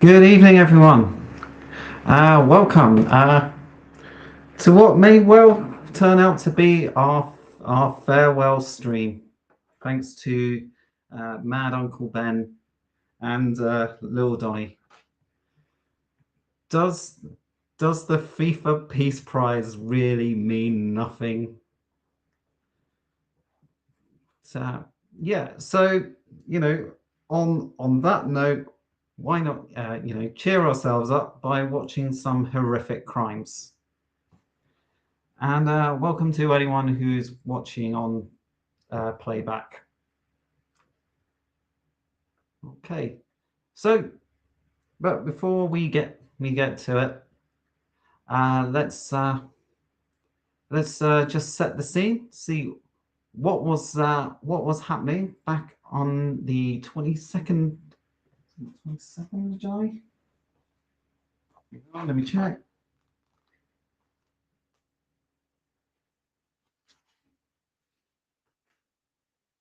Good evening, everyone. Welcome to what may well turn out to be our farewell stream. Thanks to Mad Uncle Ben and Lil Donny. Does the FIFA Peace Prize really mean nothing? So yeah, so on that note, why not cheer ourselves up by watching some horrific crimes? And welcome to anyone who's watching on playback. Okay, so but before we get to it, let's just set the scene. See what was happening back on the 22nd of July. Let me check.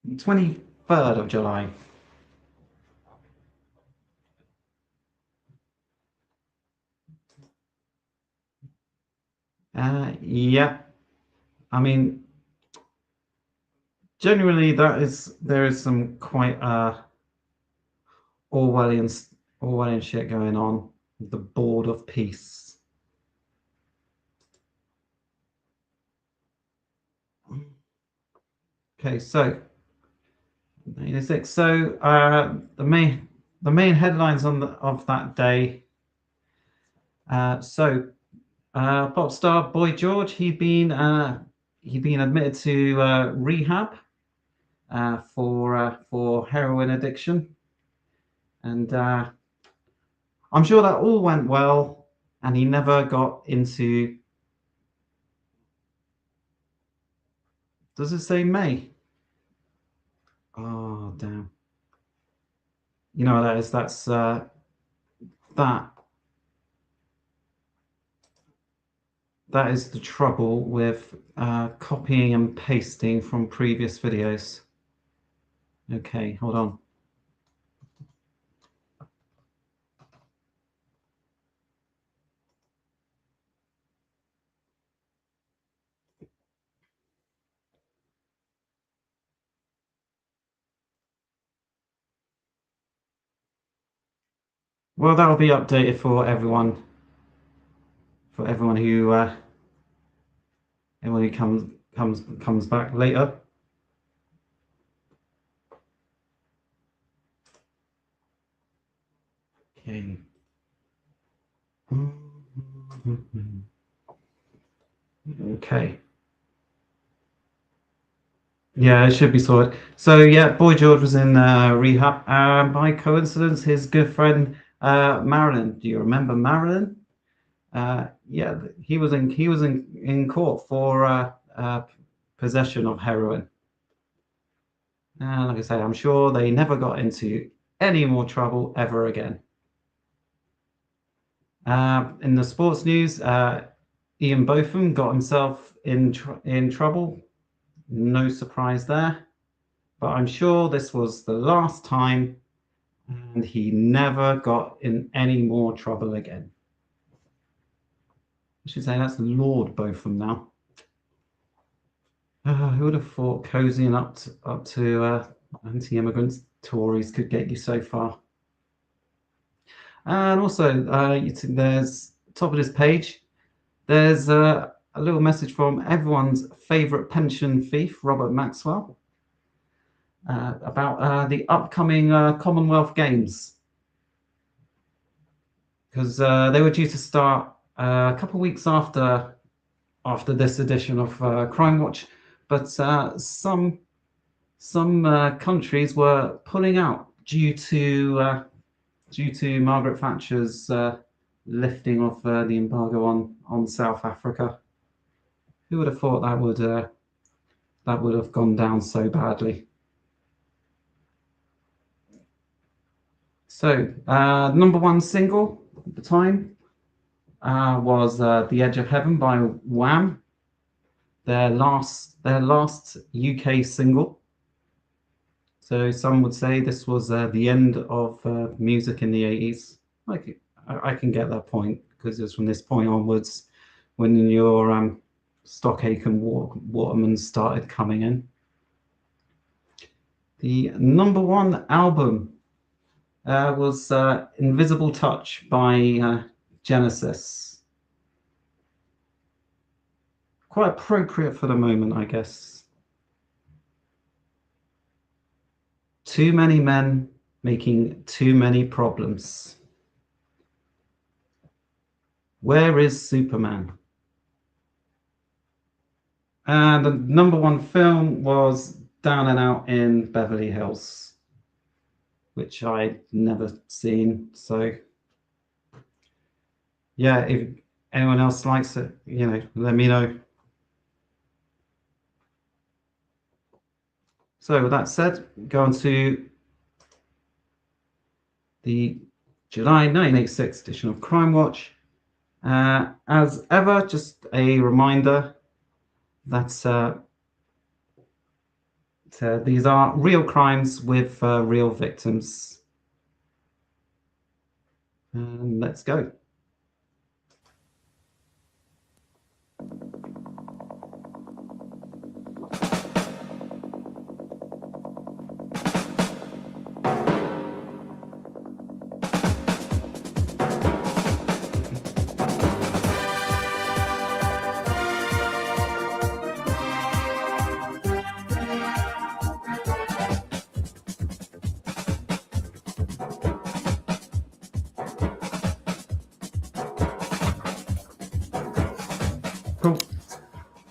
23rd of July. Yeah, I mean, generally there is some quite Orwellian shit going on. The Board of Peace. Okay, so 96. So the main headlines of that day. Pop star Boy George, he'd been admitted to rehab for heroin addiction, and I'm sure that all went well, and he never got into. Does it say May? Oh damn! You know what that is? That's that is the trouble with copying and pasting from previous videos. Okay, hold on. Well, that'll be updated for everyone. For everyone who comes back later. Okay. Okay. Yeah, it should be sorted. So yeah, Boy George was in rehab. By coincidence, his good friend Marilyn. Do you remember Marilyn? Yeah, he was in court for possession of heroin. Like I say, I'm sure they never got into any more trouble ever again. In the sports news, Ian Botham got himself in trouble. No surprise there. But I'm sure this was the last time, and he never got in any more trouble again. I should say that's Lord Botham now. Who would have thought cozying up to anti-immigrants Tories could get you so far? And also, there's top of this page. There's a little message from everyone's favourite pension thief, Robert Maxwell, about the upcoming Commonwealth Games, because they were due to start a couple of weeks after this edition of Crimewatch, but some countries were pulling out due to Margaret Thatcher's lifting of the embargo on South Africa. Who would have thought that would have gone down so badly? So number one single at the time was "The Edge of Heaven" by Wham, their last UK single. So some would say this was the end of music in the 80s. I can get that point, because it's from this point onwards when your Stockake and Waterman started coming in. The number one album was Invisible Touch by Genesis. Quite appropriate for the moment, I guess. Too many men making too many problems. Where is Superman? And the number one film was Down and Out in Beverly Hills, which I'd never seen. So, yeah, if anyone else likes it, let me know. So with that said, go on to the July 1986 edition of Crimewatch. As ever, just a reminder that these are real crimes with real victims. And let's go.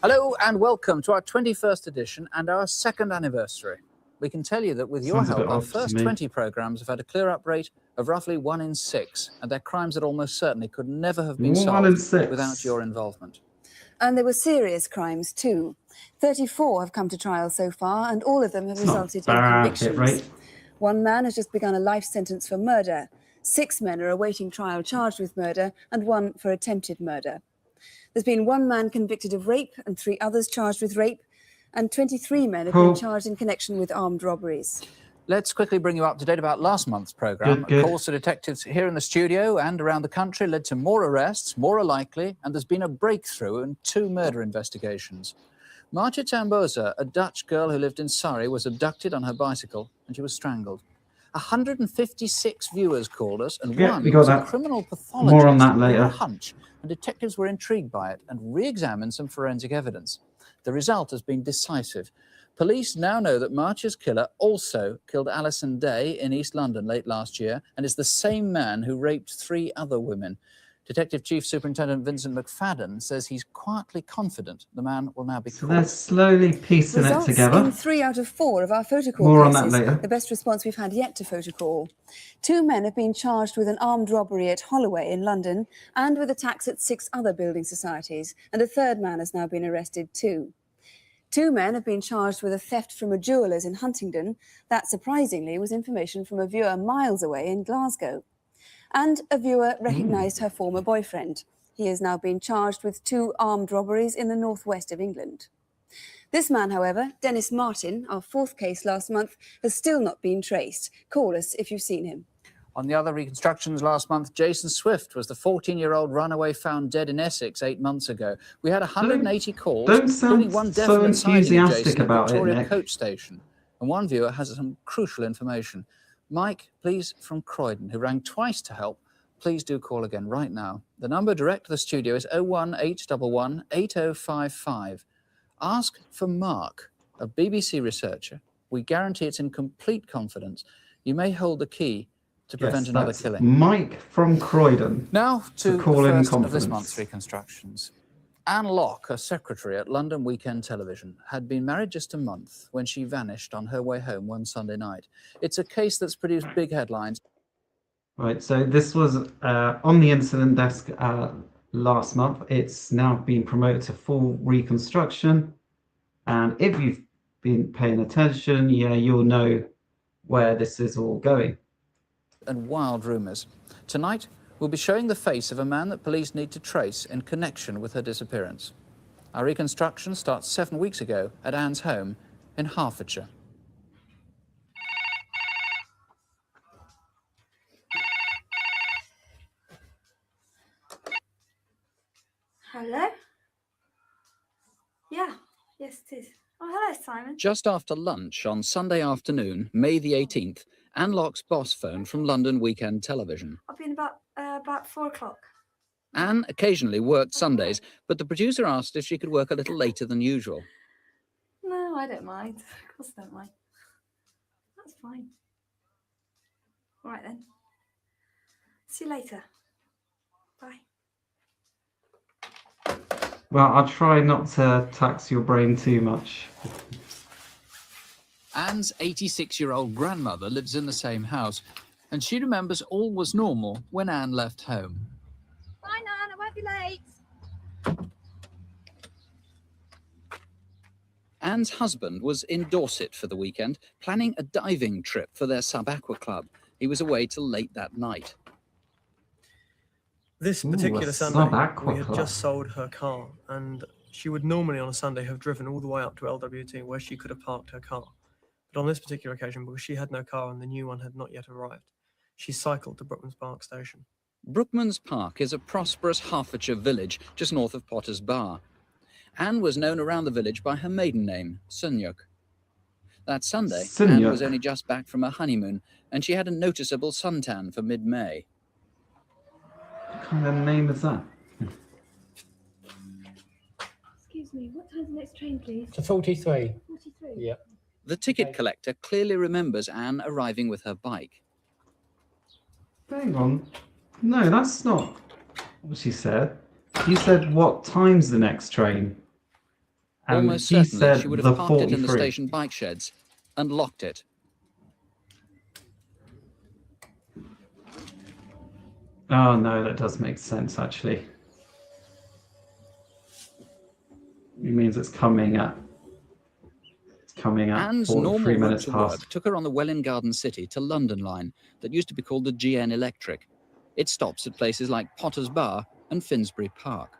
Hello and welcome to our 21st edition and our second anniversary. We can tell you that with your help, our first 20 programmes have had a clear-up rate of roughly 1 in 6, and they're crimes that almost certainly could never have been solved without your involvement. And there were serious crimes too. 34 have come to trial so far, and all of them have resulted in convictions. Right? One man has just begun a life sentence for murder. 6 men are awaiting trial charged with murder, and 1 for attempted murder. There's been 1 man convicted of rape and 3 others charged with rape, and 23 men have been charged in connection with armed robberies. Let's quickly bring you up to date about last month's programme. Calls to detectives here in the studio and around the country led to more arrests, more are likely, and there's been a breakthrough in 2 murder investigations. Marcia Tamboza, a Dutch girl who lived in Surrey, was abducted on her bicycle and she was strangled. 156 viewers called us, and one was a criminal pathologist. More on that later. A hunch, and detectives were intrigued by it and re-examined some forensic evidence. The result has been decisive. Police now know that Marcia's killer also killed Alison Day in East London late last year, and is the same man who raped 3 other women. Detective Chief Superintendent Vincent McFadden says he's quietly confident the man will now be caught. They're slowly piecing it together. In 3 out of 4 of our photocall More cases, on that later. the best response we've had yet to photocall. 2 men have been charged with an armed robbery at Holloway in London and with attacks at 6 other building societies, and a 3rd man has now been arrested too. 2 men have been charged with a theft from a jeweller's in Huntingdon. That, surprisingly, was information from a viewer miles away in Glasgow. And a viewer recognised her former boyfriend. He has now been charged with 2 armed robberies in the northwest of England. This man, however, Dennis Martin, our 4th case last month, has still not been traced. Call us if you've seen him. On the other reconstructions last month, Jason Swift was the 14-year-old runaway found dead in Essex 8 months ago. We had 180 calls, including one definite sighting of Jason at Victoria Coach Station. And one viewer has some crucial information. Mike, please, from Croydon, who rang twice to help, please do call again right now. The number direct to the studio is 01811 8055. Ask for Mark, a BBC researcher. We guarantee it's in complete confidence. You may hold the key to prevent another killing. Mike from Croydon. Now to the first of this month's reconstructions. Anne Locke, a secretary at London Weekend Television, had been married just a month when she vanished on her way home one Sunday night. It's a case that's produced big headlines. Right, so this was on the incident desk last month. It's now been promoted to full reconstruction. And if you've been paying attention, you'll know where this is all going. And wild rumours. Tonight, we'll be showing the face of a man that police need to trace in connection with her disappearance. Our reconstruction starts 7 weeks ago at Anne's home in Hertfordshire. Yes, it is. Oh, hello, Simon. Just after lunch on Sunday afternoon, May the 18th, Anne Locke's boss phoned from London Weekend Television. I'll be in about 4 o'clock. Anne occasionally worked Sundays, but the producer asked if she could work a little later than usual. No, I don't mind. Of course I don't mind. That's fine. All right, then. See you later. Bye. Well, I'll try not to tax your brain too much. Anne's 86-year-old grandmother lives in the same house, and she remembers all was normal when Anne left home. Bye, Nan. I won't be late. Anne's husband was in Dorset for the weekend, planning a diving trip for their sub-aqua club. He was away till late that night. This particular a Sunday, sub-aqua we had club. just sold her car, and she would normally on a Sunday have driven all the way up to LWT where she could have parked her car. But on this particular occasion, because she had no car and the new one had not yet arrived, she cycled to Brookman's Park station. Brookman's Park is a prosperous Hertfordshire village just north of Potter's Bar. Anne was known around the village by her maiden name, Sunyuk. That Sunday, Anne was only just back from her honeymoon, and she had a noticeable suntan for mid-May. What kind of name is that? Excuse me, what time's the next train, please? To 43. 43? Yeah. The ticket collector clearly remembers Anne arriving with her bike. Hang on. No, that's not what she said. You said, what time's the next train? And Almost he certainly said she would the have parked it in the 43. station bike sheds and locked it. Oh, no, that does make sense, actually. It means it's coming at Anne's 43 normal route minutes to past. work took her on the Welwyn Garden City to London line that used to be called the GN Electric. It stops at places like Potter's Bar and Finsbury Park.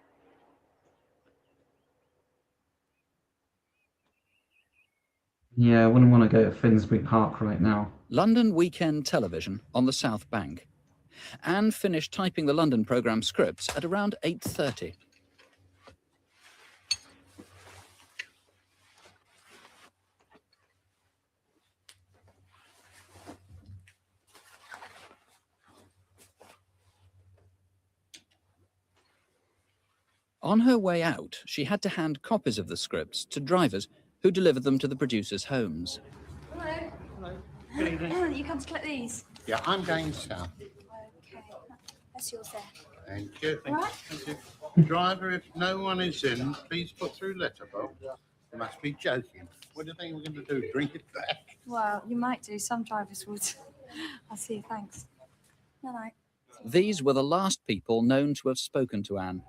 Yeah, I wouldn't want to go to Finsbury Park right now. London Weekend Television on the South Bank. Anne finished typing the London programme scripts at around 8:30. On her way out, she had to hand copies of the scripts to drivers who delivered them to the producers' homes. Hello. Hello. Helen, you come to collect these? Yeah, I'm going south. Okay. That's yours there. Thank you. Right. Thank you. Driver, if no one is in, please put through letterbox. You must be joking. What do you think we're going to do? Drink it back? Well, you might do. Some drivers would. I'll see you. Thanks. No, no. These were the last people known to have spoken to Anne.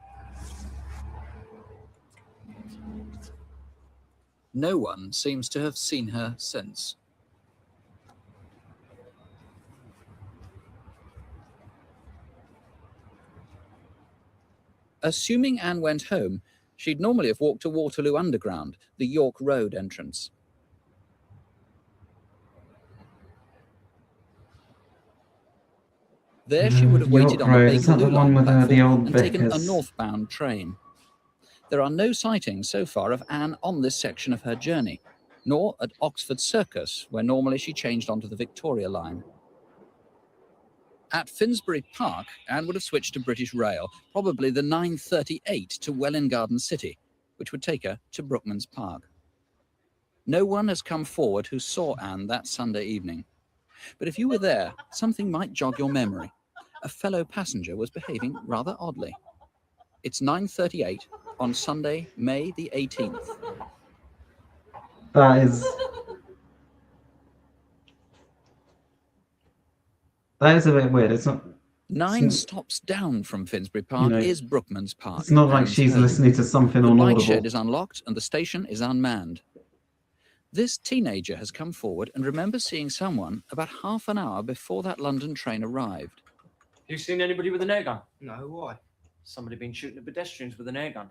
No one seems to have seen her since. Assuming Anne went home, she'd normally have walked to Waterloo Underground, the York Road entrance. There she would have waited on the Road, is that the Bakerloo one line with the platform old and taken a Vickers? northbound train. There are no sightings so far of Anne on this section of her journey, nor at Oxford Circus, where normally she changed onto the Victoria line. At Finsbury Park, Anne would have switched to British Rail, probably the 9:38 to Welwyn Garden City, which would take her to Brookman's Park. No one has come forward who saw Anne that Sunday evening. But if you were there, something might jog your memory. A fellow passenger was behaving rather oddly. It's 9:38 on Sunday, May the 18th. That is a bit weird. It's not. 9 stops down from Finsbury Park is Brookman's Park. It's not like Anne's she's home. listening to something The on bike Audible. shed is unlocked and the station is unmanned. This teenager has come forward and remembers seeing someone about half an hour before that London train arrived. You seen anybody with an air gun? No, why? Somebody been shooting at pedestrians with an air gun.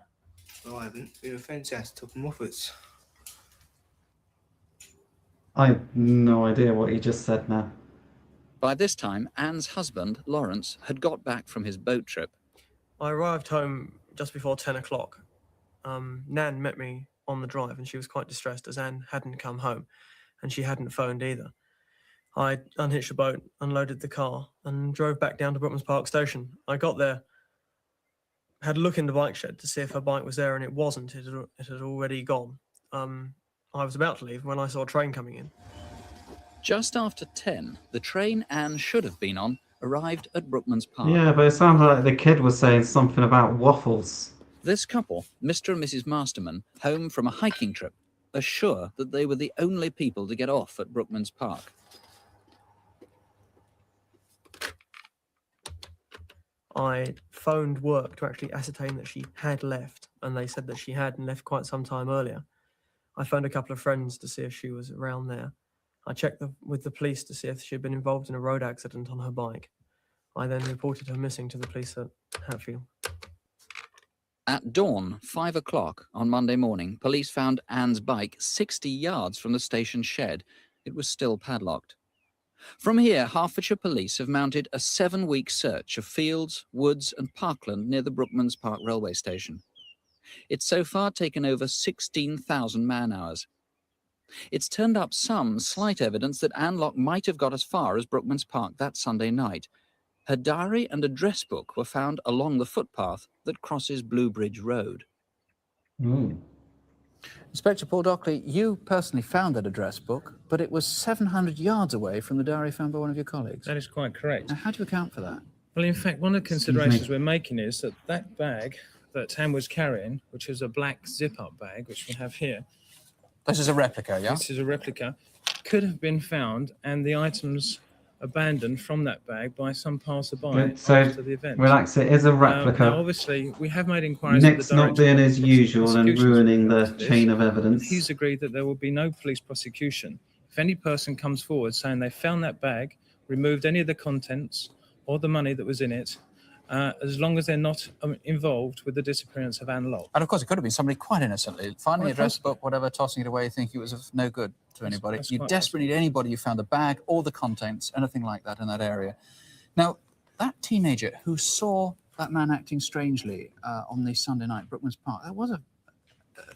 No, I haven't. Been a friend's house, took them off it. I have no idea what you just said now. By this time, Anne's husband, Lawrence, had got back from his boat trip. I arrived home just before 10 o'clock. Nan met me on the drive, and she was quite distressed as Anne hadn't come home, and she hadn't phoned either. I unhitched the boat, unloaded the car, and drove back down to Brookman's Park Station. I got there, had a look in the bike shed to see if her bike was there, and it wasn't. It had already gone. I was about to leave when I saw a train coming in. Just after 10, the train Anne should have been on arrived at Brookman's Park. Yeah, but it sounded like the kid was saying something about waffles. This couple, Mr. and Mrs. Masterman, home from a hiking trip, are sure that they were the only people to get off at Brookman's Park. I phoned work to actually ascertain that she had left, and they said that she had and left quite some time earlier. I phoned a couple of friends to see if she was around there. I checked with the police to see if she had been involved in a road accident on her bike. I then reported her missing to the police at Hatfield. At dawn, 5 o'clock on Monday morning, police found Anne's bike 60 yards from the station shed. It was still padlocked. From here, Hertfordshire police have mounted a 7-week search of fields, woods and parkland near the Brookman's Park railway station. It's so far taken over 16,000 man-hours. It's turned up some slight evidence that Anne Locke might have got as far as Brookman's Park that Sunday night. Her diary and address book were found along the footpath that crosses Blue Bridge Road. Inspector Paul Dockley, you personally found that address book, but it was 700 yards away from the diary found by one of your colleagues. That is quite correct. Now, how do you account for that? Well, in fact, one of the considerations we're making is that that bag that Anne was carrying, which is a black zip-up bag, which we have here. This is a replica, yeah? This is a replica. Could have been found, and the items abandoned from that bag by some passerby after the event. Relax, it is a replica. Now, obviously, we have made inquiries. Nick's not being as usual and ruining the chain of evidence. He's agreed that there will be no police prosecution. If any person comes forward saying they found that bag, removed any of the contents or the money that was in it, as long as they're not involved with the disappearance of Anne Locke. And of course, it could have been somebody quite innocently finding the address book, whatever, tossing it away, thinking it was of no good to anybody. You desperately need anybody who found the bag or the contents, anything like that in that area. Now, that teenager who saw that man acting strangely on the Sunday night at Brookman's Park, that was a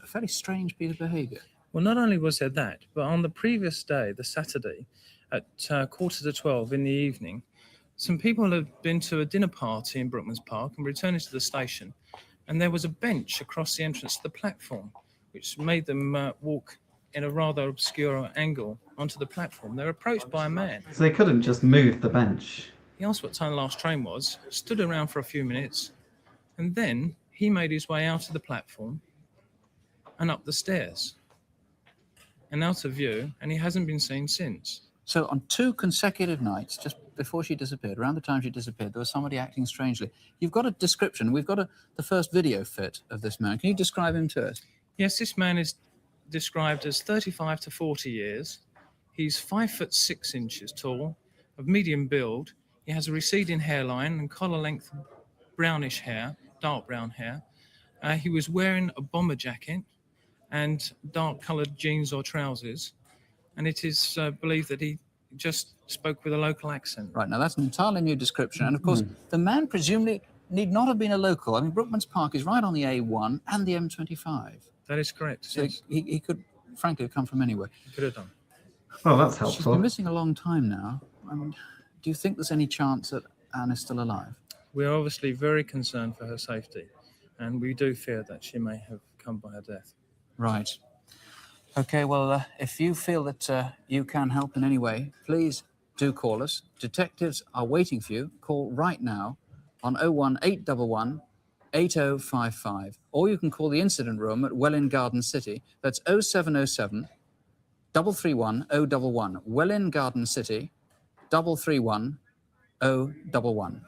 fairly strange piece of behaviour. Well, not only was there that, but on the previous day, the Saturday, at 11:45 in the evening, some people had been to a dinner party in Brookman's Park and returning to the station, and there was a bench across the entrance to the platform, which made them walk in a rather obscure angle onto the platform. They were approached by a man. So they couldn't just move the bench. He asked what time the last train was, stood around for a few minutes, and then he made his way out of the platform and up the stairs and out of view, and he hasn't been seen since. So on 2 consecutive nights, just before she disappeared, around the time she disappeared, there was somebody acting strangely. You've got a description. We've got the first video fit of this man. Can you describe him to us? Yes, this man is described as 35 to 40 years. He's 5'6" tall, of medium build. He has a receding hairline and collar-length brownish hair, dark brown hair. He was wearing a bomber jacket and dark-coloured jeans or trousers. And it is believed that he just spoke with a local accent. Right, now that's an entirely new description. And of course, the man presumably need not have been a local. I mean, Brookman's Park is right on the A1 and the M25. That is correct. So yes. he could, frankly, have come from anywhere. He could have done. Well, that's She's helpful. been missing a long time now. Do you think there's any chance that Anne is still alive? We are obviously very concerned for her safety, and we do fear that she may have come by her death. Right. Okay, well, if you feel that you can help in any way, please do call us. Detectives are waiting for you. Call right now on 01811 8055. Or you can call the incident room at Welwyn Garden City. That's 0707 331 011. Welwyn Garden City, 331 011.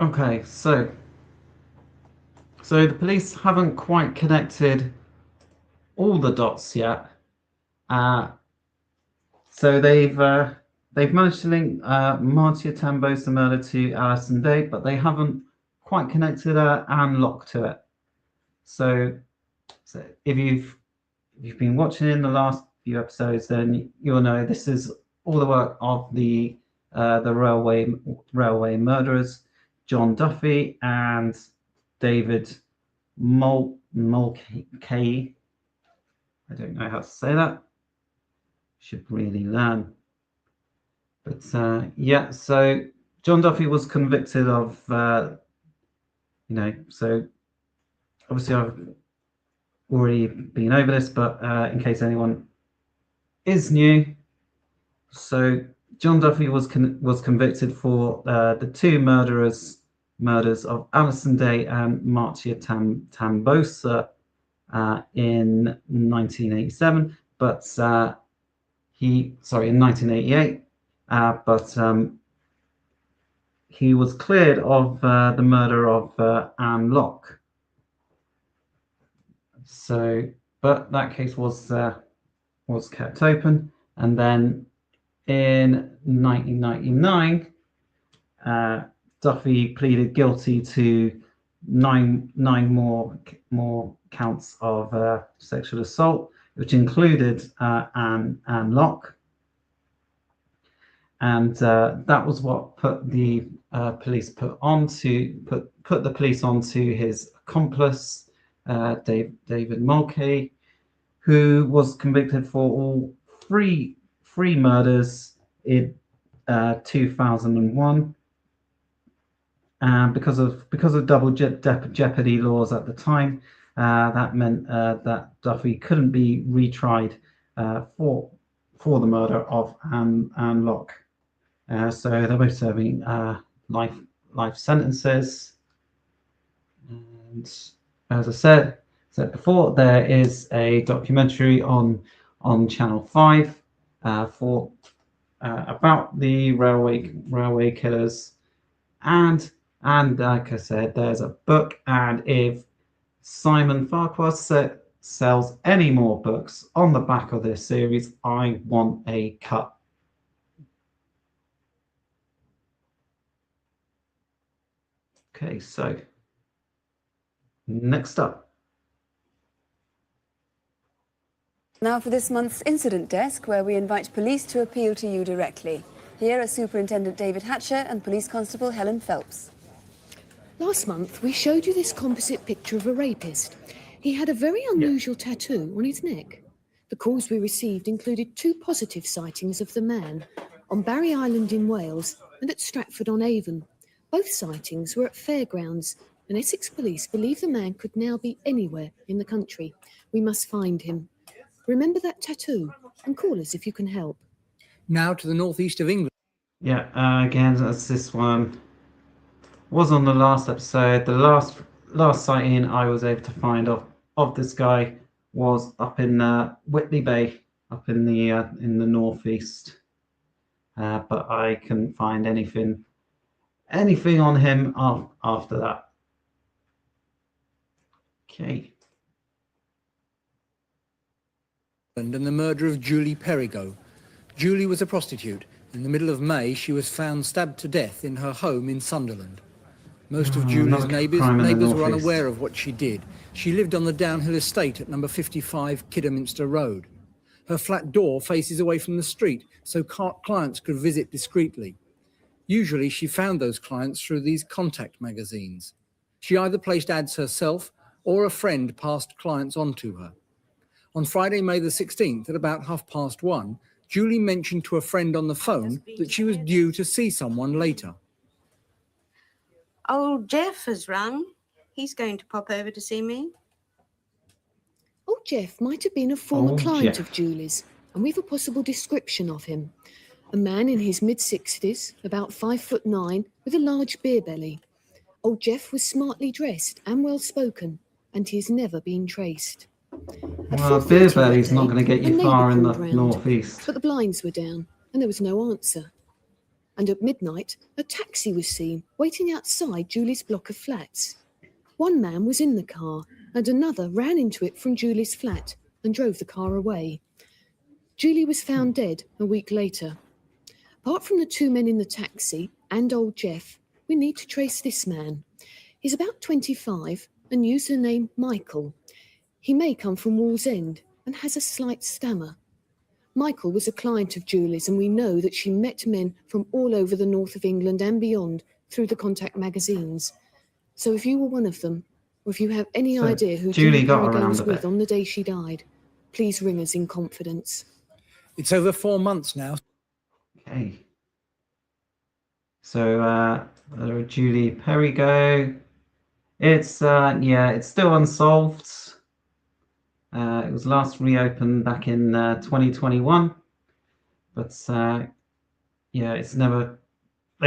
Okay, so the police haven't quite connected all the dots yet. So they've managed to link Marcia Tembo's murder to Alison Day, but they haven't quite connected Anne Locke to it. So if you've been watching in the last few episodes, then you'll know this is all the work of the railway murderers, John Duffy and David Mulcahy. I don't know how to say that. Should really learn. But yeah, so John Duffy was convicted of, so obviously I've already been over this, but in case anyone is new, so John Duffy was convicted for the two murders of Alison Day and Marcia Tambosa in 1987, but in 1988, but he was cleared of the murder of Anne Locke. So, but that case was kept open, and then in 1999, Duffy pleaded guilty to nine more counts of sexual assault, which included Anne Locke, and that was what put the police put the police onto his accomplice, David Mulcahy, who was convicted for all three murders in 2001. And because of double jeopardy laws at the time, that meant that Duffy couldn't be retried for the murder of Anne Locke. So they're both serving life sentences. And as I said before, there is a documentary on Channel 5 about the railway killers, and like I said, there's a book, and if Simon Farquhar sells any more books on the back of this series, I want a cut. Okay, so next up. Now for this month's Incident Desk, where we invite police to appeal to you directly. Here are Superintendent David Hatcher and Police Constable Helen Phelps. Last month, we showed you this composite picture of a rapist. He had a very unusual tattoo on his neck. The calls we received included 2 positive sightings of the man on Barry Island in Wales and at Stratford-on-Avon. Both sightings were at fairgrounds, and Essex Police believe the man could now be anywhere in the country. We must find him. Remember that tattoo and call us if you can help. Now to the northeast of England. Yeah, again, as this one was on the last episode, the last sighting I was able to find of this guy was up in Whitley Bay, up in the northeast. But I couldn't find anything on him after that. Okay. And the murder of Julie Perigo. Julie was a prostitute. In the middle of May, she was found stabbed to death in her home in Sunderland. Most of Julie's neighbours were unaware of what she did. She lived on the Downhill estate at number 55 Kidderminster Road. Her flat door faces away from the street, so clients could visit discreetly. Usually she found those clients through these contact magazines. She either placed ads herself or a friend passed clients on to her. On Friday, May the 16th, at about 1:30, Julie mentioned to a friend on the phone that she was due to see someone later. Old Jeff has rung. He's going to pop over to see me. Old Jeff might have been a former client of Julie's, and we've a possible description of him. A man in his mid-60s, about 5'9", with a large beer belly. Old Jeff was smartly dressed and well-spoken, and he has never been traced. Well, a beer belly's not going to get you far in the northeast. But the blinds were down, and there was no answer. And at midnight, a taxi was seen waiting outside Julie's block of flats. One man was in the car, and another ran into it from Julie's flat and drove the car away. Julie was found dead a week later. Apart from the 2 men in the taxi and old Jeff, we need to trace this man. He's about 25 and used the name Michael. He may come from Wallsend and has a slight stammer. Michael was a client of Julie's, and we know that she met men from all over the north of England and beyond through the contact magazines. So if you were one of them, or if you have any So idea who Julie Julie got Perigo around was a with bit. on the day she died, please ring us in confidence. It's over 4 months now. Okay. So Julie Perigo. It's it's still unsolved. It was last reopened back in 2021, but it's they've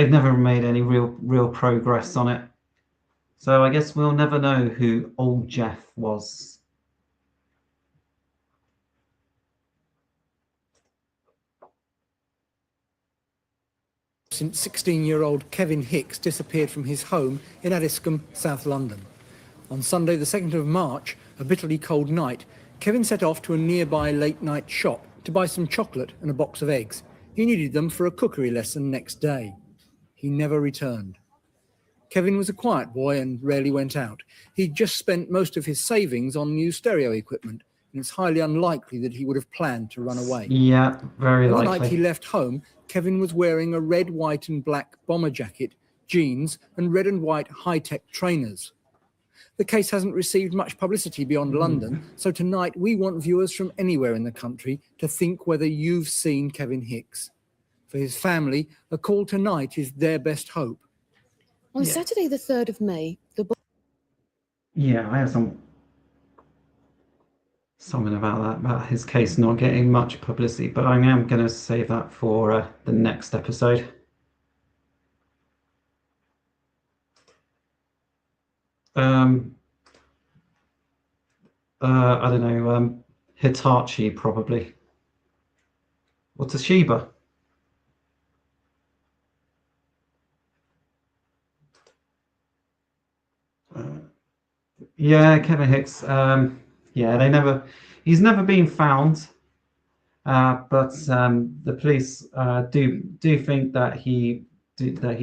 never made any real progress on it. So I guess we'll never know who old Jeff was. Since 16-year-old Kevin Hicks disappeared from his home in Addiscombe, South London. On Sunday the 2nd of March, a bitterly cold night, Kevin set off to a nearby late-night shop to buy some chocolate and a box of eggs. He needed them for a cookery lesson next day. He never returned. Kevin was a quiet boy and rarely went out. He'd just spent most of his savings on new stereo equipment, and it's highly unlikely that he would have planned to run away. Yeah, very On the likely. night he left home, Kevin was wearing a red, white and black bomber jacket, jeans and red and white high-tech trainers. The case hasn't received much publicity beyond London, so tonight we want viewers from anywhere in the country to think whether you've seen Kevin Hicks. For his family, a call tonight is their best hope. On Saturday the 3rd of May, I have something about that, about his case not getting much publicity, but I am going to save that for the next episode. I don't know, Hitachi probably, or Toshiba. Yeah, Kevin Hicks. He's never been found, but the police do think that he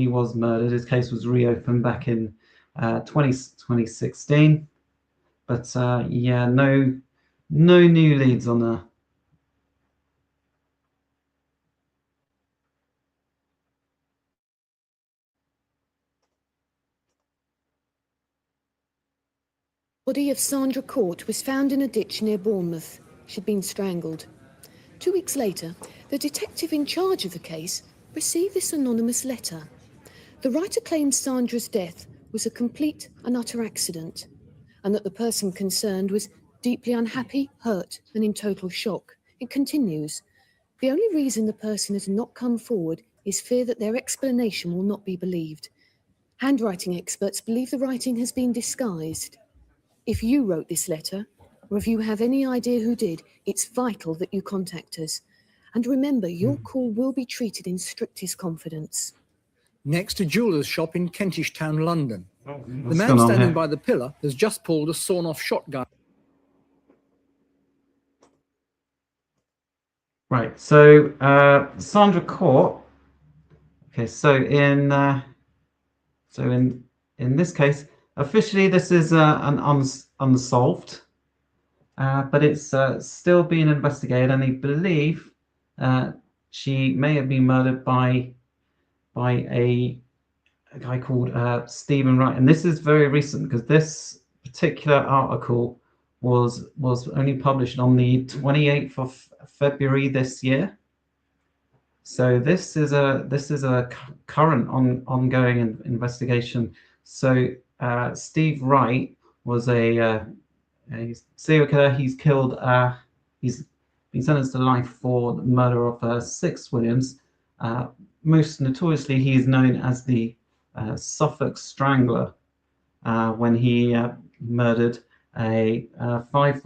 was murdered. His case was reopened back in 2016, but no new leads on that. body of Sandra Court was found in a ditch near Bournemouth. She'd been strangled. 2 weeks later, the detective in charge of the case received this anonymous letter. The writer claimed Sandra's death was a complete and utter accident, and that the person concerned was deeply unhappy, hurt, and in total shock. It continues, the only reason the person has not come forward is fear that their explanation will not be believed. Handwriting experts believe the writing has been disguised. If you wrote this letter, or if you have any idea who did, it's vital that you contact us. And remember, your call will be treated in strictest confidence. Next, a jeweller's shop in Kentish Town, London. The What's man going on standing here? by the pillar has just pulled a sawn-off shotgun. Right, so Sandra Court. Okay, so in this case, officially this is an unsolved, but it's still being investigated, and they believe she may have been murdered by a guy called Stephen Wright, and this is very recent because this particular article was only published on the 28th of February this year. So this is a current ongoing investigation. So Steve Wright was a serial killer. He's been sentenced to life for the murder of 6 Williams. Most notoriously, he is known as the Suffolk Strangler when he murdered five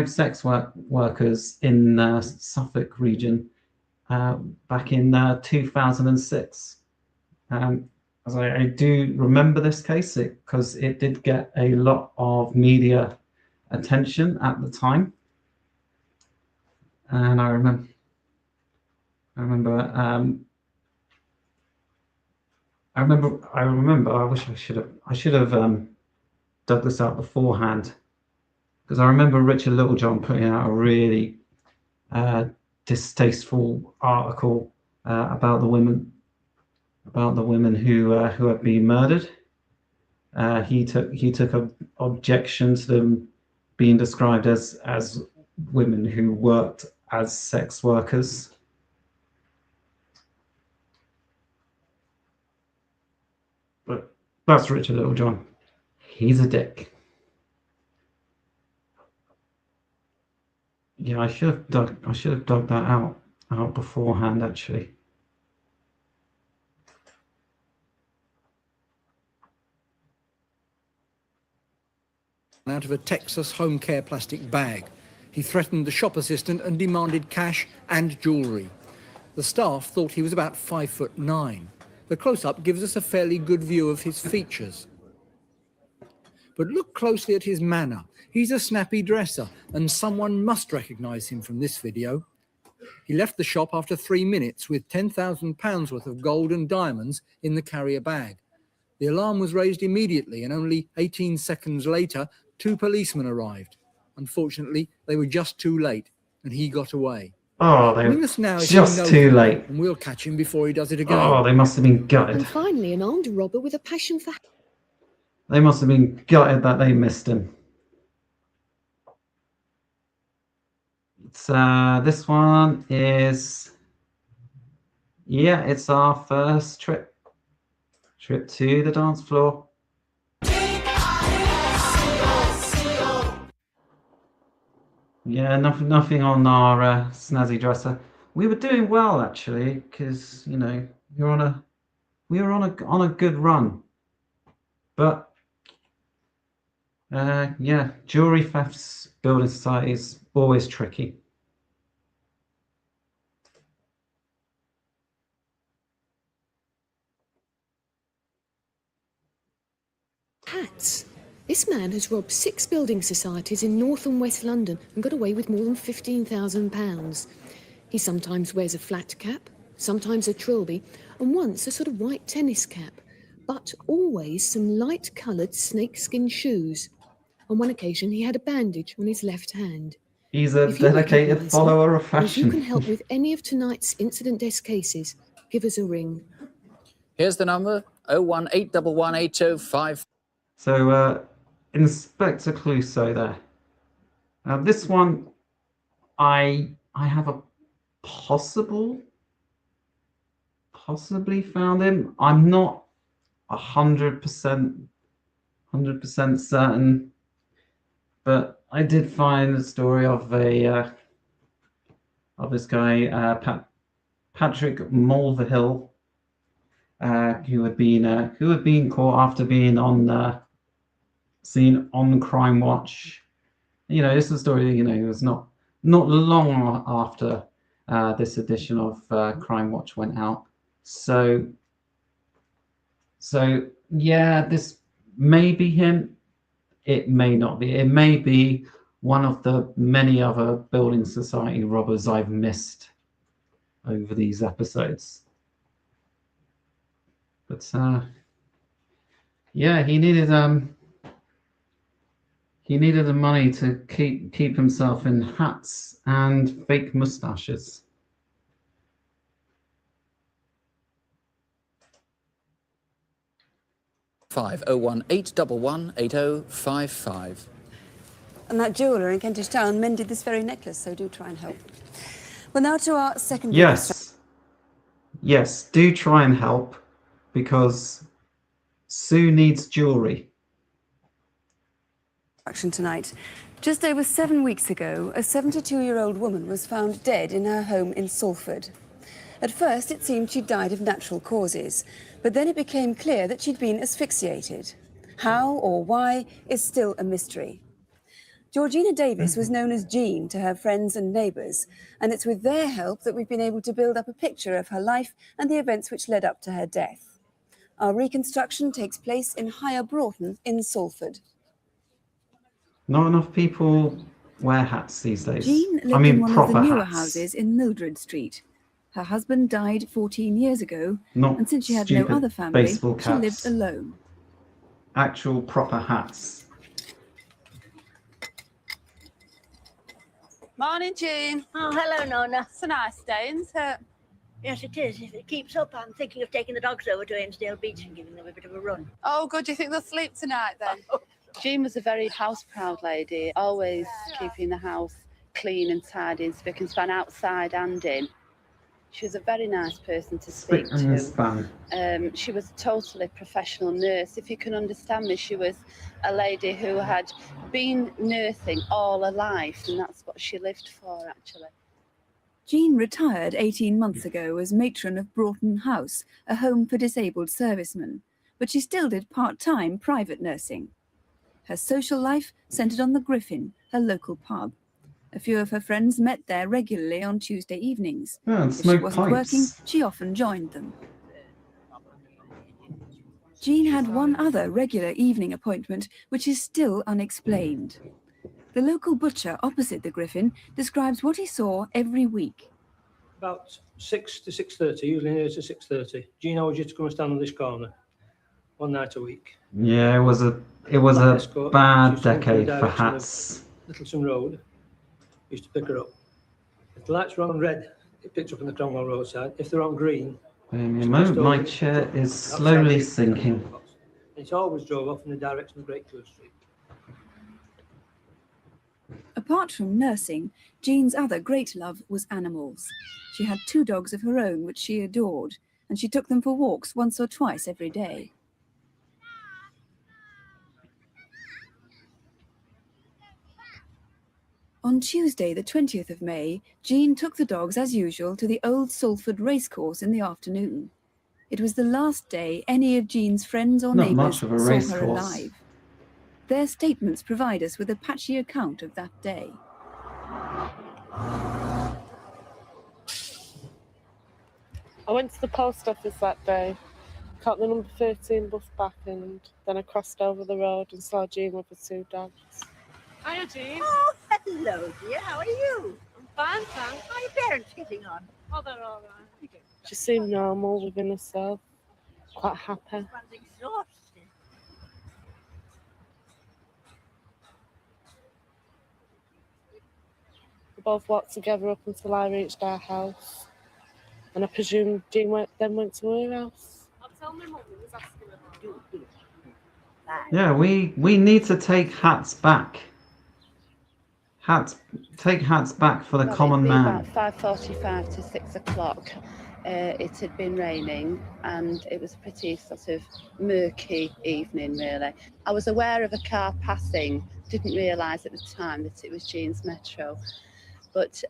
sex workers in Suffolk region back in 2006. As I do remember this case because it did get a lot of media attention at the time, and I remember. I wish I should have dug this out beforehand, because I remember Richard Littlejohn putting out a really distasteful article about the women who had been murdered. He took objection to them being described as women who worked as sex workers. But that's Richard Littlejohn. He's a dick. Yeah, I should have dug that out beforehand, actually. Out of a Texas home care plastic bag. He threatened the shop assistant and demanded cash and jewellery. The staff thought he was about 5'9". The close-up gives us a fairly good view of his features. But look closely at his manner. He's a snappy dresser, and someone must recognise him from this video. He left the shop after 3 minutes with £10,000 worth of gold and diamonds in the carrier bag. The alarm was raised immediately, and only 18 seconds later, 2 policemen arrived. Unfortunately, they were just too late, and he got away. Oh, they were just too late. And we'll catch him before he does it again. Oh, they must have been gutted. And finally, an armed robber with a passion for... They must have been gutted that they missed him. It's, this one is... Yeah, it's our first trip to the dance floor. Yeah, nothing on our snazzy dresser. We were doing well actually, because you know we were on a good run. But yeah, jewelry thefts, building societies, always tricky. Hats. This man has robbed 6 building societies in North and West London and got away with more than £15,000. He sometimes wears a flat cap, sometimes a trilby, and once a sort of white tennis cap, but always some light-coloured snakeskin shoes. On one occasion, he had a bandage on his left hand. He's a dedicated follower of fashion. If you can help with any of tonight's incident desk cases, give us a ring. Here's the number, 018118055. So, Inspector Clouseau there. Now, this one, I have a possibly found him. I'm not 100% certain, but I did find the story of this guy, Patrick Mulvihill, who had been caught after being seen on Crimewatch. You know, this is a story. You know, it was not long after this edition of Crimewatch went out. So yeah, this may be him. It may not be. It may be one of the many other building society robbers I've missed over these episodes. But yeah, he needed the money to keep himself in hats and fake mustaches. Five 018118055. And that jeweller in Kentish Town mended this very necklace, so do try and help. Well, now to our second. Yes, do try and help, because Sue needs jewelry. Action tonight. Just over 7 weeks ago, a 72-year-old woman was found dead in her home in Salford. At first, it seemed she died of natural causes, but then it became clear that she'd been asphyxiated. How or why is still a mystery. Georgina Davis was known as Jean to her friends and neighbours, and it's with their help that we've been able to build up a picture of her life and the events which led up to her death. Our reconstruction takes place in Higher Broughton in Salford. Not enough people wear hats these days. Jean lived in one of the newer houses in Mildred Street. Her husband died 14 years ago, and since she had no other family, she lived alone. Actual proper hats. Morning, Jean. Oh, hello, Nona. It's a nice day, isn't it? Yes, it is. If it keeps up, I'm thinking of taking the dogs over to Ainsdale Beach and giving them a bit of a run. Oh, good. Do you think they'll sleep tonight then? Jean was a very house-proud lady, always keeping the house clean and tidy and spick and span outside and in. She was a very nice person to speak to. She was a totally professional nurse. If you can understand me, she was a lady who had been nursing all her life, and that's what she lived for, actually. Jean retired 18 months ago as matron of Broughton House, a home for disabled servicemen, but she still did part-time private nursing. Her social life centred on the Griffin, her local pub. A few of her friends met there regularly on Tuesday evenings. If she wasn't working, she often joined them. Jean had one other regular evening appointment, which is still unexplained. The local butcher opposite the Griffin describes what he saw every week. About 6 to 6:30, usually near to 6:30. Jean always used to come and stand on this corner, one night a week. Yeah, it was a bad decade for hats. Littleton Road. Used to pick her up. If the lights were on red, it picked up on the Cromwell roadside. If they're on green, my chair is slowly sinking. It always drove off in the direction of Great Clear Street. Apart from nursing, Jean's other great love was animals. She had 2 dogs of her own which she adored, and she took them for walks once or twice every day. On Tuesday, the 20th of May, Jean took the dogs as usual to the Old Salford racecourse in the afternoon. It was the last day any of Jean's friends or neighbours saw her alive. Their statements provide us with a patchy account of that day. I went to the post office that day, caught the number 13 bus back, and then I crossed over the road and saw Jean with the 2 dogs. Hiya, Jean. Oh, hello, dear. How are you? I'm fine, thanks. How are your parents getting on? Oh, they're all right. She seemed normal within herself, quite happy. One's exhausted. We both walked together up until I reached our house, and I presume Jean then went to her house. I'll tell my mum who was asking about it. Yeah, we need to take hats back. Take hats back for the common man. About 5:45 to 6 o'clock. It had been raining and it was a pretty sort of murky evening, really. I was aware of a car passing, didn't realise at the time that it was Jean's Metro. But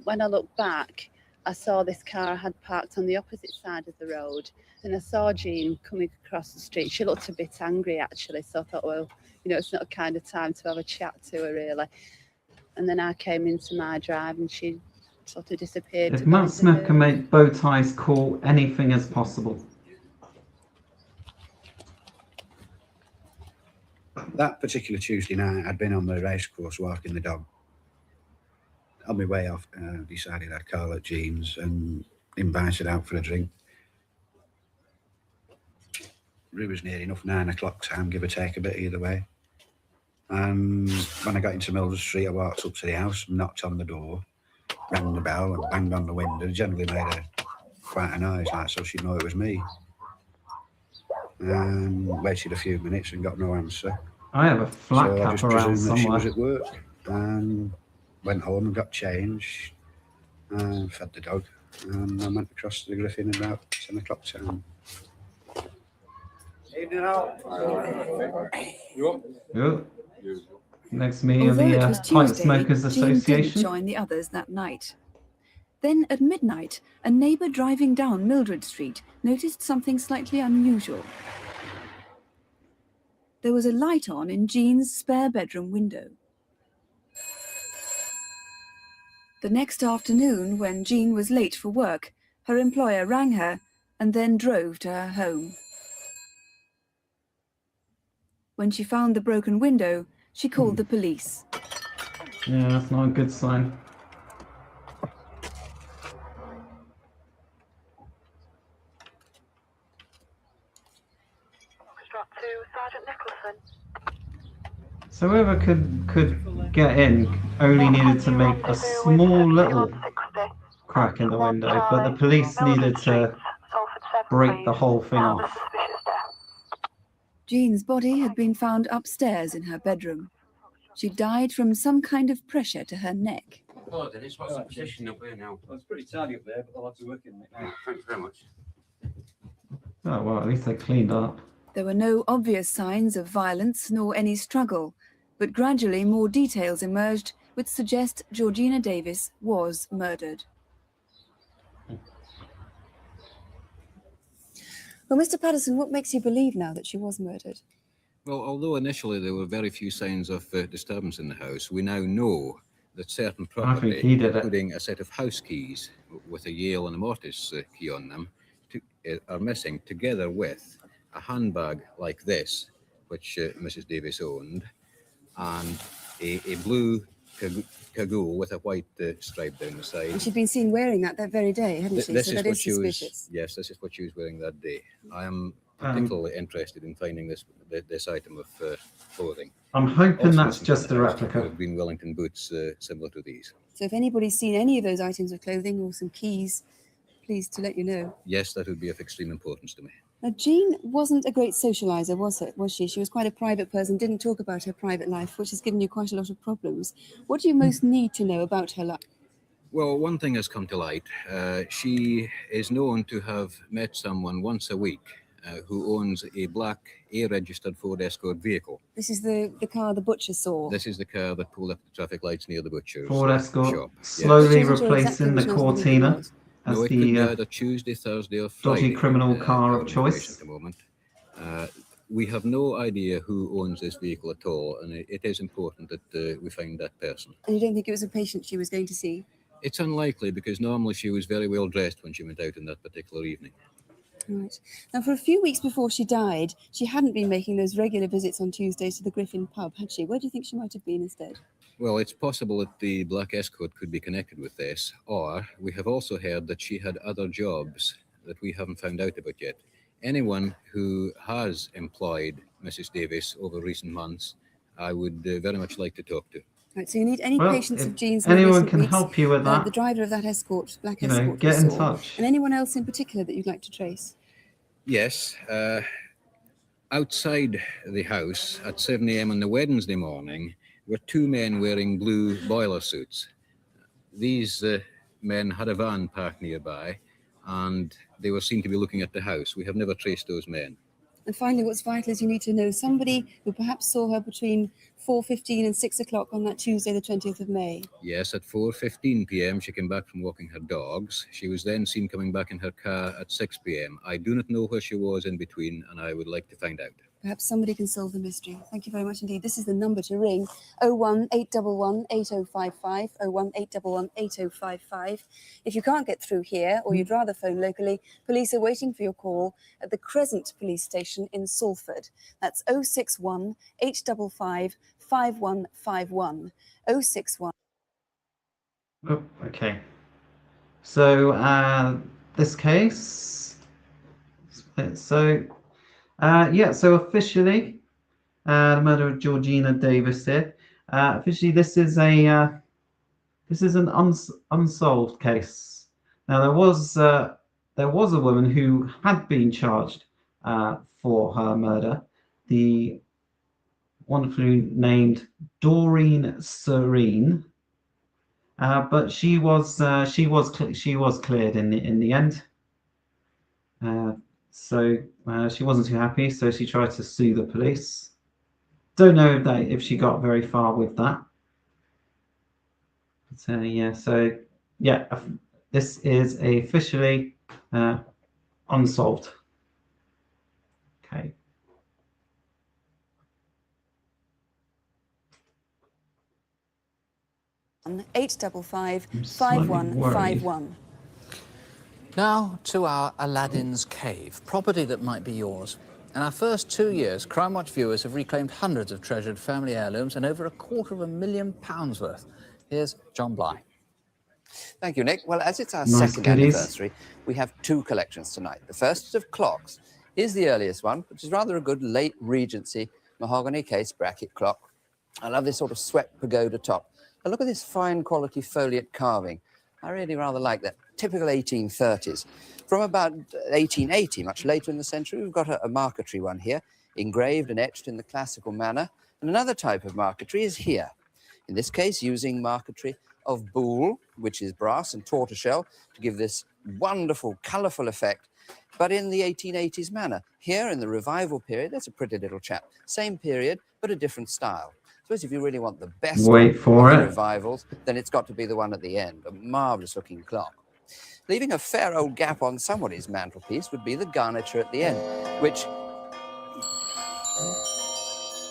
when I looked back, I saw this car had parked on the opposite side of the road, and I saw Jean coming across the street. She looked a bit angry, actually, so I thought, well, it's not a kind of time to have a chat to her, really. And then I came into my drive and she sort of disappeared. If Matt Smith can make bow ties cool, anything is possible. That particular Tuesday night, I'd been on the racecourse walking the dog. On my way off, decided I'd call at Jean's and invited out for a drink. It was near enough 9 o'clock time, give or take a bit either way. And when I got into Mildred Street, I walked up to the house, knocked on the door, rang the bell and banged on the window. Generally made quite a noise, like, so she'd know it was me. And waited a few minutes and got no answer. I have a flat cap I just around presumed that she somewhere. was at work. And went home and got changed and fed the dog. And I went across to the Griffin at about 10 o'clock time. Evening out. You up? Yeah. Next to me of Although it the was Pipe Tuesday, Smokers Jean didn't Association. join the others that night. Then at midnight, a neighbour driving down Mildred Street noticed something slightly unusual. There was a light on in Jean's spare bedroom window. The next afternoon, when Jean was late for work, her employer rang her and then drove to her home. When she found the broken window, she called the police. Yeah, that's not a good sign. So whoever could get in only needed to make a small little crack in the window, but the police needed to break the whole thing off. Jean's body had been found upstairs in her bedroom. She died from some kind of pressure to her neck. Oh, Dennis, what's the position up here now? Well, it's pretty tidy up there, but the lads are working on it now. Thanks very much. Oh, well, at least they cleaned up. There were no obvious signs of violence nor any struggle, but gradually more details emerged which suggest Georgina Davis was murdered. Well, Mr. Patterson, what makes you believe now that she was murdered? Well, although initially there were very few signs of disturbance in the house, we now know that certain property, including a set of house keys with a Yale and a mortise key on them, are missing, together with a handbag like this, which Mrs. Davis owned, and a blue cagoule with a white stripe down the side. And she'd been seen wearing that very day, hadn't she? This so is that what is she suspicious. was. Yes, this is what she was wearing that day. I am particularly interested in finding this item of clothing. I'm hoping Also, that's just a replica. There have been Wellington boots similar to these. So if anybody's seen any of those items of clothing or some keys, please to let you know. Yes, that would be of extreme importance to me. Now, Jean wasn't a great socializer, was she? She was quite a private person, didn't talk about her private life, which has given you quite a lot of problems. What do you most need to know about her life? Well, one thing has come to light. She is known to have met someone once a week who owns a black A-registered Ford Escort vehicle. This is the car the butcher saw. This is the car that pulled up the traffic lights near the butcher's Ford Escort, shop. slowly Yes. replacing the Cortina as No, it could be the either Tuesday, Thursday, or Friday. dodgy criminal car of choice. At the moment. We have no idea who owns this vehicle at all, and it is important that we find that person. And you don't think it was a patient she was going to see? It's unlikely, because normally she was very well dressed when she went out on that particular evening. Right. Now, for a few weeks before she died, she hadn't been making those regular visits on Tuesdays to the Griffin pub, had she? Where do you think she might have been instead? Well, it's possible that the black escort could be connected with this, or we have also heard that she had other jobs that we haven't found out about yet. Anyone who has employed Mrs. Davis over recent months, I would very much like to talk to. Right, so you need any patients of Jean's anyone can help you with that. The driver of that escort, black You know, escort, get we in saw. touch. And anyone else in particular that you'd like to trace? Yes, outside the house at 7 a.m. on the Wednesday morning were two men wearing blue boiler suits. These men had a van parked nearby, and they were seen to be looking at the house. We have never traced those men. And finally, what's vital is you need to know somebody who perhaps saw her between 4:15 and 6 o'clock on that Tuesday, the 20th of May. Yes, at 4:15 p.m. she came back from walking her dogs. She was then seen coming back in her car at 6 p.m. I do not know where she was in between, and I would like to find out. Perhaps somebody can solve the mystery. Thank you very much indeed. This is the number to ring: 01811 8055, 01811 8055. If you can't get through here, or you'd rather phone locally, police are waiting for your call at the Crescent Police Station in Salford. That's 061 855 5151. 061. Oh, okay. So this case. So officially, the murder of Georgina Davis here. Officially, this is an unsolved case. Now there was a woman who had been charged for her murder, the wonderfully named Doreen Serene, but she was cleared in the end. So she wasn't too happy, so she tried to sue the police. Don't know if she got very far with that. But, this is officially unsolved. Okay. on 855 5151. Now to our Aladdin's Cave, property that might be yours. In our first 2 years, Crimewatch viewers have reclaimed hundreds of treasured family heirlooms and over £250,000 worth. Here's John Bly. Thank you, Nick. Well, as it's our Nice second goodies. anniversary, we have two collections tonight. The first is of clocks. Is the earliest one, which is rather a good late Regency mahogany case bracket clock. I love this sort of swept pagoda top. Now look at this fine quality foliate carving I really rather like that. Typical 1830s. From about 1880, much later in the century, we've got a marquetry one here, engraved and etched in the classical manner. And another type of marquetry is here. In this case, using marquetry of buhl, which is brass and tortoiseshell, to give this wonderful, colourful effect, but in the 1880s manner. Here, in the revival period, that's a pretty little chap. Same period, but a different style. I suppose if you really want the best of the revivals, then it's got to be the one at the end, a marvellous-looking clock. Leaving a fair old gap on somebody's mantelpiece would be the garniture at the end, which...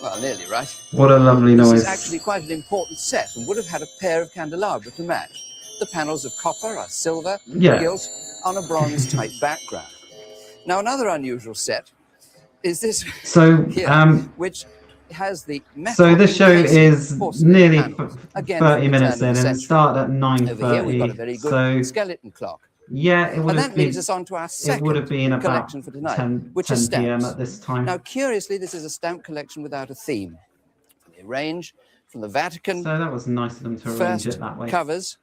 well, nearly right. What a lovely noise. This is actually quite an important set and would have had a pair of candelabra to match. The panels of copper are silver, gilt on a bronze-type background. Now, another unusual set is this here, which has the metal. So this show is nearly 30 from minutes in, and it started at 9:30. Over here, we've got a very good skeleton clock. Yeah, it would and have that been. leads us on to our second It would have been about collection for tonight, 10 is p.m. stamps. at this time. Now, curiously, this is a stamp collection without a theme. They range from the Vatican. So that was nice of them to arrange it that way. Covers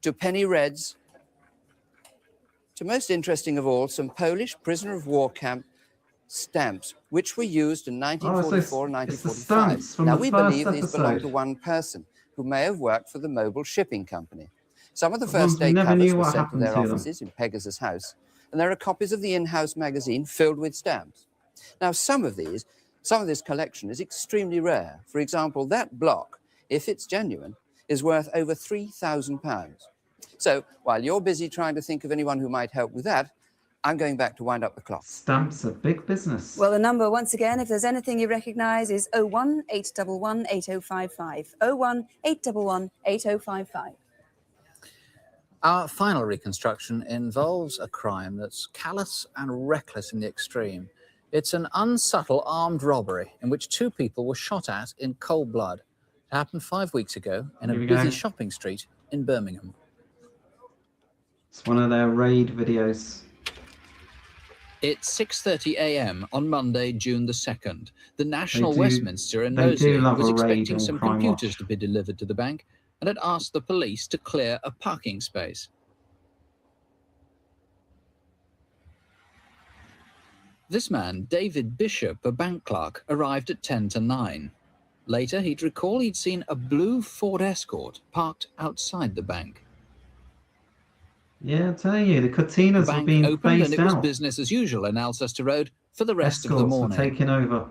to penny reds. To most interesting of all, some Polish prisoner of war camp stamps, which were used in 1944 and 1945. Now, we believe these belong to one person who may have worked for the Mobile Shipping Company. Some of the first day covers were sent to their offices in Pegasus House, and there are copies of the in-house magazine filled with stamps. Now, some of this collection is extremely rare. For example, that block, if it's genuine, is worth over £3,000. So, while you're busy trying to think of anyone who might help with that, I'm going back to wind up the clock. Stamps are big business. Well, the number, once again, if there's anything you recognise, is 01 811 8055. 01 811 8055. Our final reconstruction involves a crime that's callous and reckless in the extreme. It's an unsubtle armed robbery in which two people were shot at in cold blood. It happened 5 weeks ago in a busy shopping street in Birmingham. It's one of their raid videos. It's 6:30 a.m. on Monday, June the 2nd. The National Westminster in Moseley was expecting some computers to be delivered to the bank and had asked the police to clear a parking space. This man, David Bishop, a bank clerk, arrived at 10 to 9. Later, he'd recall he'd seen a blue Ford Escort parked outside the bank. Yeah, I'm telling you, the Cortinas were being phased out. The bank opened and it was business as usual in Alcester Road for the rest of the morning. Were taking over.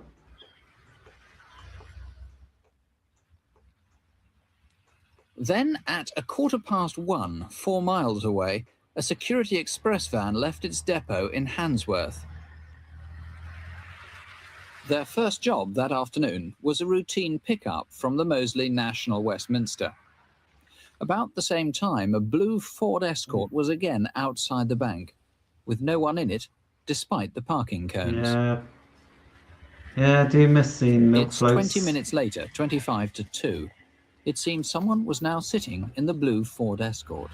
Then, at 1:15, 4 miles away, a security express van left its depot in Handsworth. Their first job that afternoon was a routine pickup from the Moseley National Westminster. About the same time, a blue Ford Escort was again outside the bank, with no one in it, despite the parking cones. Yeah, I do miss seeing milk floats. It's 20 minutes later, 25 to 2. It seemed someone was now sitting in the blue Ford Escort.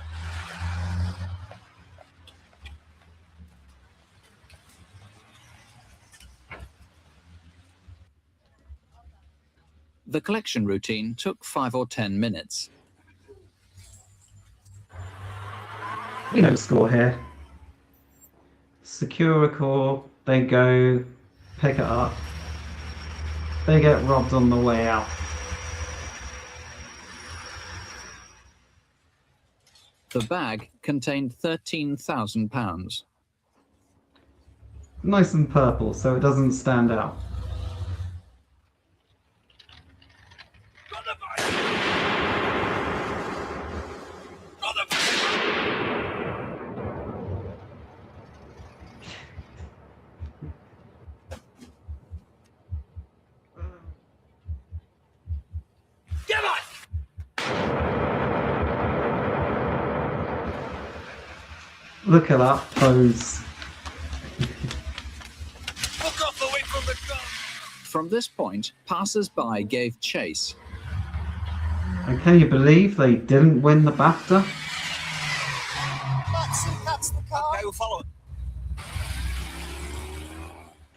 The collection routine took 5 or 10 minutes. We know the score here. Secure a call, they go, pick it up. They get robbed on the way out. The bag contained £13,000. Nice and purple, so it doesn't stand out. Look at that pose. From this point, passers-by gave chase. And can you believe they didn't win the BAFTA? That's the car. Okay, we'll follow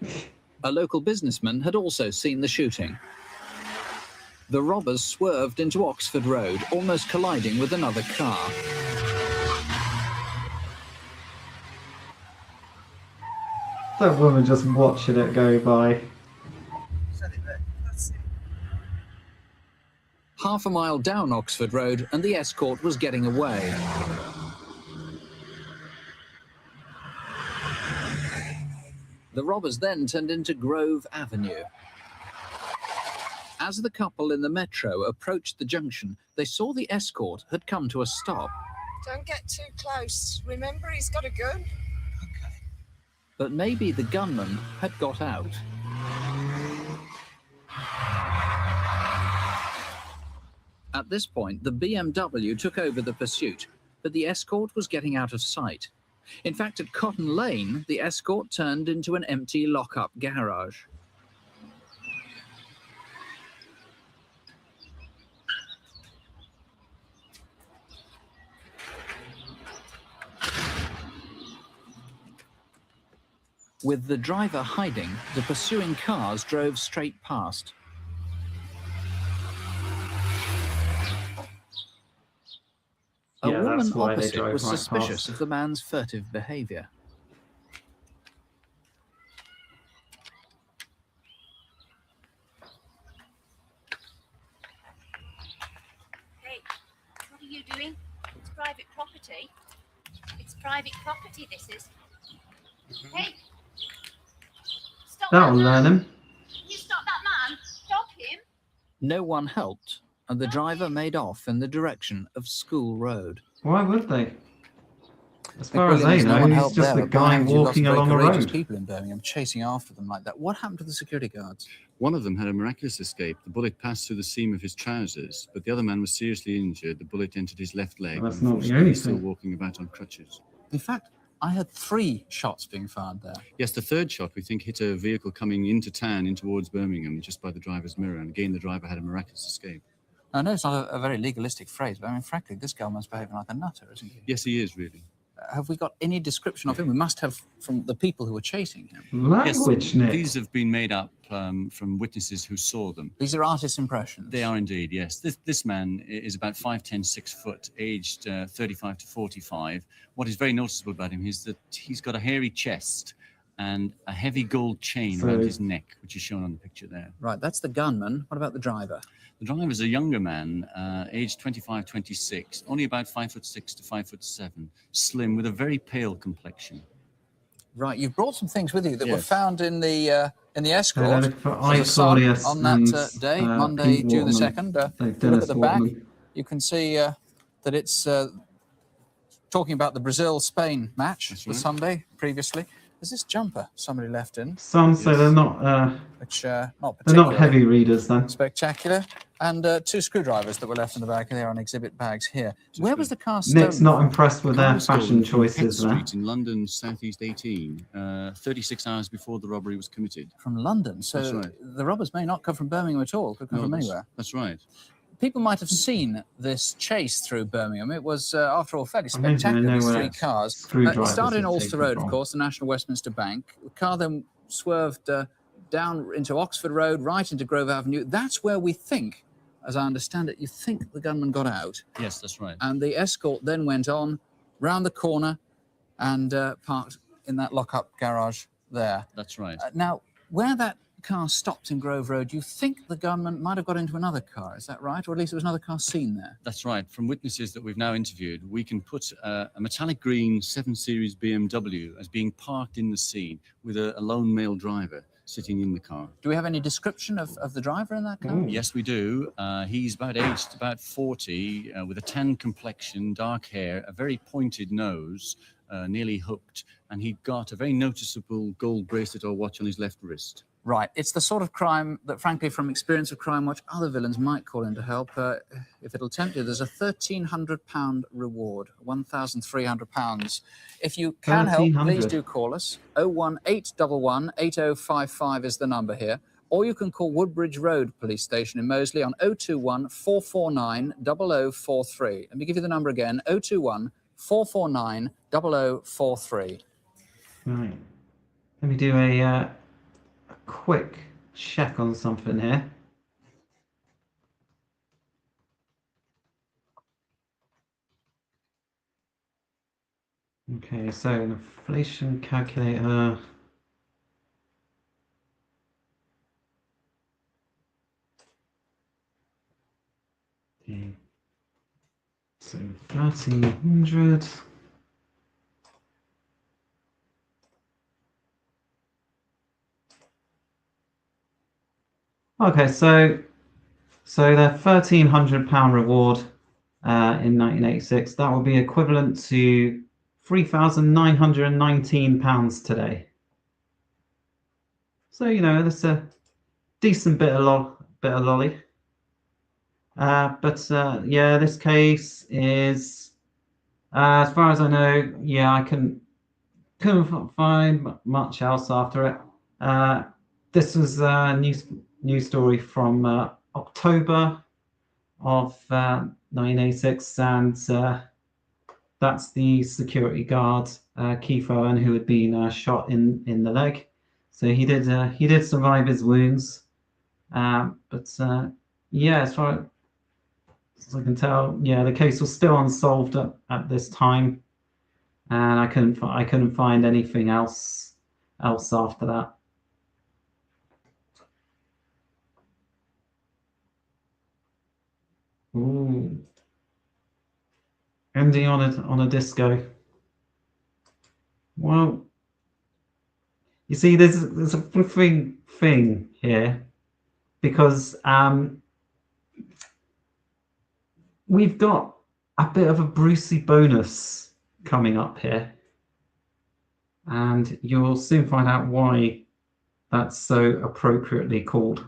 it. A local businessman had also seen the shooting. The robbers swerved into Oxford Road, almost colliding with another car. That woman just watching it go by. Half a mile down Oxford Road, and the escort was getting away. The robbers then turned into Grove Avenue. As the couple in the metro approached the junction, they saw the escort had come to a stop. Don't get too close. Remember, he's got a gun. But maybe the gunman had got out. At this point, the BMW took over the pursuit, but the escort was getting out of sight. In fact, at Cotton Lane, the escort turned into an empty lock-up garage. With the driver hiding, the pursuing cars drove straight past. A woman opposite was suspicious of the man's furtive behavior. Hey, what are you doing? It's private property. It's private property, this is. Hey! Stop That'll learn him. You stop that man! Stop him! No one helped, and the driver made off in the direction of School Road. Why would they? As far as they know, he's just a guy walking along a road. People in Birmingham chasing after them like that. What happened to the security guards? One of them had a miraculous escape. The bullet passed through the seam of his trousers, but the other man was seriously injured. The bullet entered his left leg. Well, that's not the Unfortunately, only he's still thing. walking about on crutches. In fact, I had 3 shots being fired there. Yes, the third shot, we think, hit a vehicle coming into town, in towards Birmingham, just by the driver's mirror. And again, the driver had a miraculous escape. I know it's not a very legalistic phrase, but I mean, frankly, this guy's behaving like a nutter, isn't he? Yes, he is, really. Have we got any description of him? We must have from the people who were chasing him. Language, Nick. These have been made up from witnesses who saw them. These are artist impressions. They are indeed, yes. This man is about 5'10", 6 foot, aged 35 to 45. What is very noticeable about him is that he's got a hairy chest and a heavy gold chain around his neck, which is shown on the picture there. Right, that's the gunman. What about the driver? The driver is a younger man, aged 25, 26, only about 5'6" to 5'7", slim, with a very pale complexion. Right, you've brought some things with you that were Yes. found in the escort look for of the Sun Icorius on that and, day, Monday, Pete June the Waterman. 2nd. Like Look Dennis at the back. Waterman. You can see that it's talking about the Brazil-Spain match, the right. Sunday previously. There's this jumper somebody left in, Some say they're not. which not They're particularly not heavy readers then. spectacular, and 2 screwdrivers that were left in the back there on exhibit bags here. Where was the car stolen? Nick's not impressed with their Car stolen fashion from Pett choices there. Street in London, Southeast 18, 36 hours before the robbery was committed. From London, so That's right. the robbers may not come from Birmingham at all, could come from anywhere. That's right. People might have seen this chase through Birmingham. It was, after all, fairly I don't think spectacular, they know these where 3 cars. It screwdrivers started in have Ulster taken Road, from. of course, the National Westminster Bank. The car then swerved down into Oxford Road, right into Grove Avenue. That's where we think, as I understand it, you think the gunman got out. Yes, that's right. And the escort then went on, round the corner, and parked in that lock-up garage there. That's right. Now, where that car stopped in Grove Road, you think the gunman might have got into another car, is that right? Or at least there was another car seen there? That's right. From witnesses that we've now interviewed, we can put a metallic green 7 Series BMW as being parked in the scene with a lone male driver sitting in the car. Do we have any description of the driver in that car? Yes, we do. He's aged about 40, with a tan complexion, dark hair, a very pointed nose, nearly hooked, and he'd got a very noticeable gold bracelet or watch on his left wrist. Right. It's the sort of crime that, frankly, from experience of Crimewatch, other villains might call in to help. If it'll tempt you, there's a £1,300 reward, £1,300. If you can help, please do call us. 01811 8055 is the number here. Or you can call Woodbridge Road Police Station in Moseley on 021 449 0043. Let me give you the number again, 021 449 0043. Right. Let me do a quick check on something here. Okay, so inflation calculator. So 1300. Okay, so their £1,300 reward in 1986, that would be equivalent to £3,919 today. So that's a decent bit of lolly. But yeah, this case is, as far as I know, yeah, I couldn't find much else after it. This was a news story from October of 1986, and that's the security guard Keith Owen, who had been shot in the leg. So he did survive his wounds, but yeah, as far as I can tell, yeah, the case was still unsolved at this time, and I couldn't find anything else after that. Ooh. Ending on a disco. Well, you see, there's a flipping thing here, because we've got a bit of a Brucey bonus coming up here, and you'll soon find out why that's so appropriately called.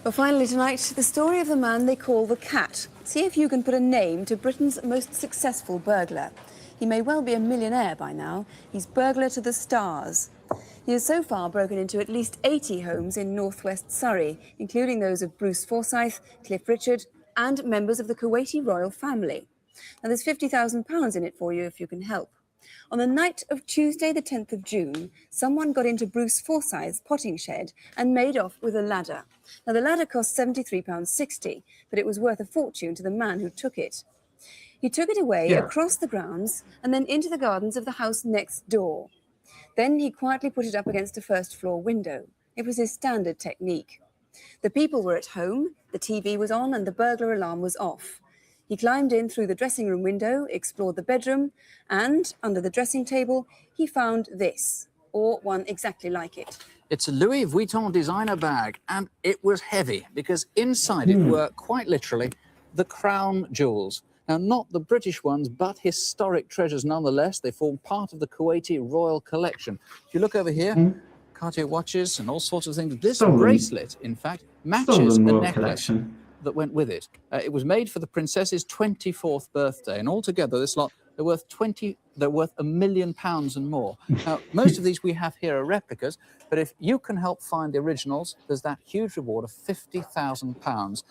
Well, finally tonight, the story of the man they call the Cat. See if you can put a name to Britain's most successful burglar. He may well be a millionaire by now. He's burglar to the stars. He has so far broken into at least 80 homes in northwest Surrey, including those of Bruce Forsyth, Cliff Richard, and members of the Kuwaiti royal family. Now, there's £50,000 in it for you if you can help. On the night of Tuesday, the 10th of June, someone got into Bruce Forsyth's potting shed and made off with a ladder. Now, the ladder cost £73.60, but it was worth a fortune to the man who took it. He took it away across the grounds and then into the gardens of the house next door. Then he quietly put it up against a first-floor window. It was his standard technique. The people were at home, the TV was on, and the burglar alarm was off. He climbed in through the dressing room window, explored the bedroom, and under the dressing table, he found this, or one exactly like it. It's a Louis Vuitton designer bag, and it was heavy because inside it were, quite literally, the crown jewels. Now, not the British ones, but historic treasures nonetheless. They form part of the Kuwaiti royal collection. If you look over here, Cartier watches and all sorts of things. This bracelet, in fact, matches a necklace that went with it. It was made for the princess's 24th birthday, and altogether, this lot, they're worth £1 million and more. Now, most of these we have here are replicas, but if you can help find the originals, there's that huge reward of £50,000.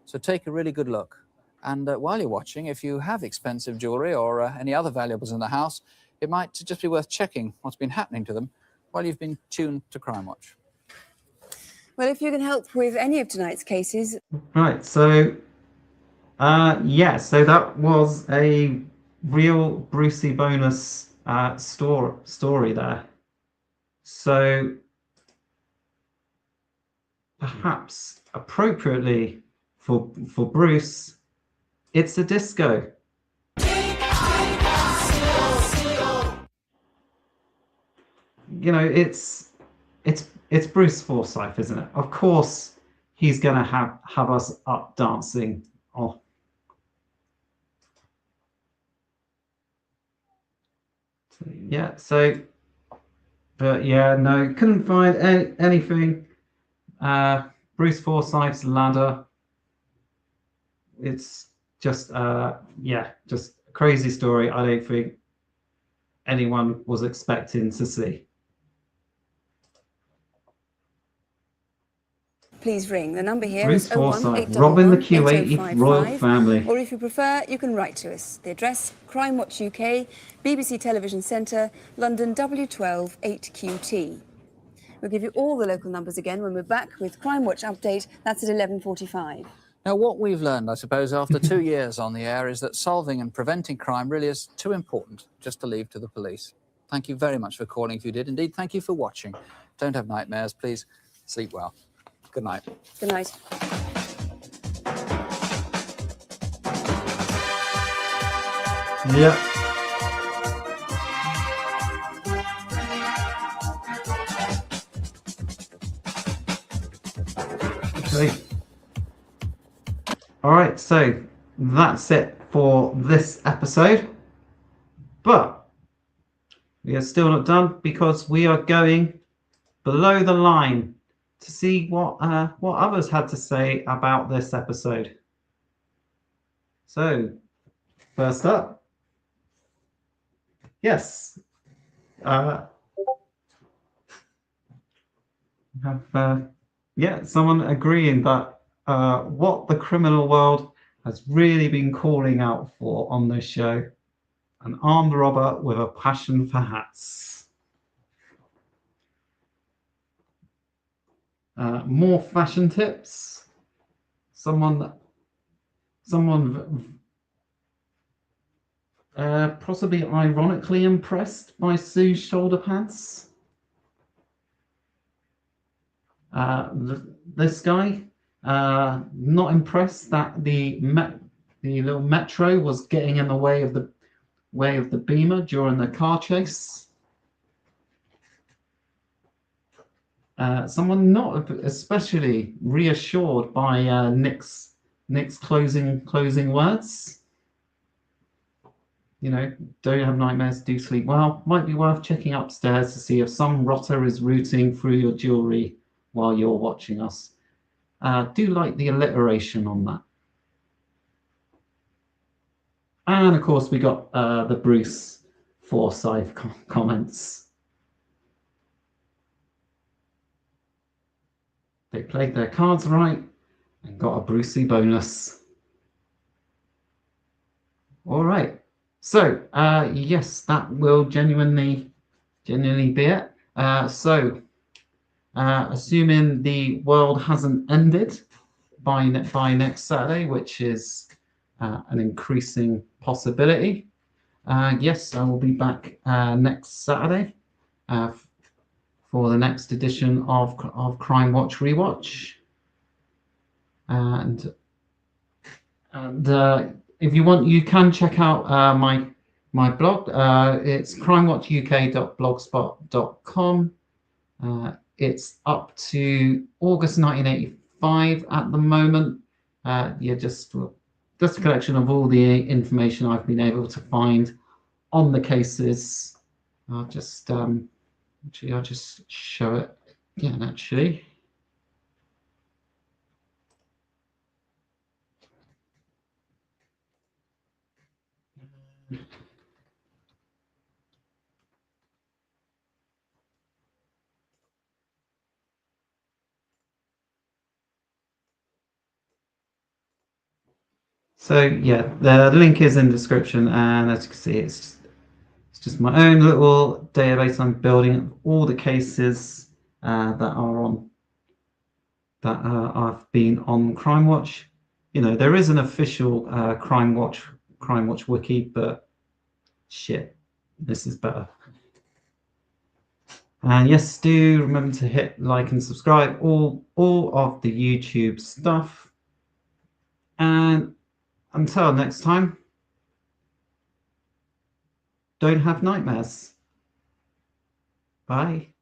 So take a really good look. And while you're watching, if you have expensive jewellery or any other valuables in the house, it might just be worth checking what's been happening to them while you've been tuned to Crimewatch. Well, if you can help with any of tonight's cases... Right, so, yeah, so that was a real Brucey bonus story there. So, perhaps appropriately for Bruce, it's a disco. You know, it's Bruce Forsyth, isn't it? Of course, he's gonna have us up dancing. Oh, yeah. So, but yeah, no, couldn't find anything. Bruce Forsyth's ladder. It's just yeah, just a crazy story. I don't think anyone was expecting to see. Please ring. The number here Bruce is Forsyth, Robin the Kuwaiti royal family. Or if you prefer, you can write to us. The address, Crimewatch UK, BBC Television Centre, London W12 8QT. We'll give you all the local numbers again when we're back with Crimewatch Update. That's at 11:45. Now, what we've learned, I suppose, after 2 years on the air is that solving and preventing crime really is too important just to leave to the police. Thank you very much for calling if you did. Indeed, thank you for watching. Don't have nightmares. Please sleep well. Good night. Good night. Yeah. Okay. All right, so that's it for this episode. But we are still not done because we are going below the line to see what others had to say about this episode. So, first up, yes, someone agreeing that what the criminal world has really been calling out for on this show, an armed robber with a passion for hats. More fashion tips. Someone possibly ironically impressed by Sue's shoulder pads. This guy, not impressed that the little Metro was getting in the way of the Beamer during the car chase. Someone not especially reassured by Nick's closing words. You know, don't have nightmares, do sleep well. Might be worth checking upstairs to see if some rotter is rooting through your jewelry while you're watching us. Do like the alliteration on that. And of course, we got the Bruce Forsyth comments. They played their cards right and got a Brucey bonus. All right. So, yes, that will genuinely be it. Assuming the world hasn't ended by next Saturday, which is an increasing possibility, yes, I will be back next Saturday for the next edition of Crimewatch Rewatch. And if you want, you can check out my blog. It's crimewatchuk.blogspot.com. It's up to August 1985 at the moment. Just a collection of all the information I've been able to find on the cases. I'll just show it again, actually. So yeah, the link is in the description, and as you can see, it's just my own little database I'm building, all the cases that I've been on Crimewatch. You know, there is an official Crimewatch wiki, but shit, this is better. And yes, do remember to hit like and subscribe, all of the YouTube stuff. And until next time, don't have nightmares. Bye.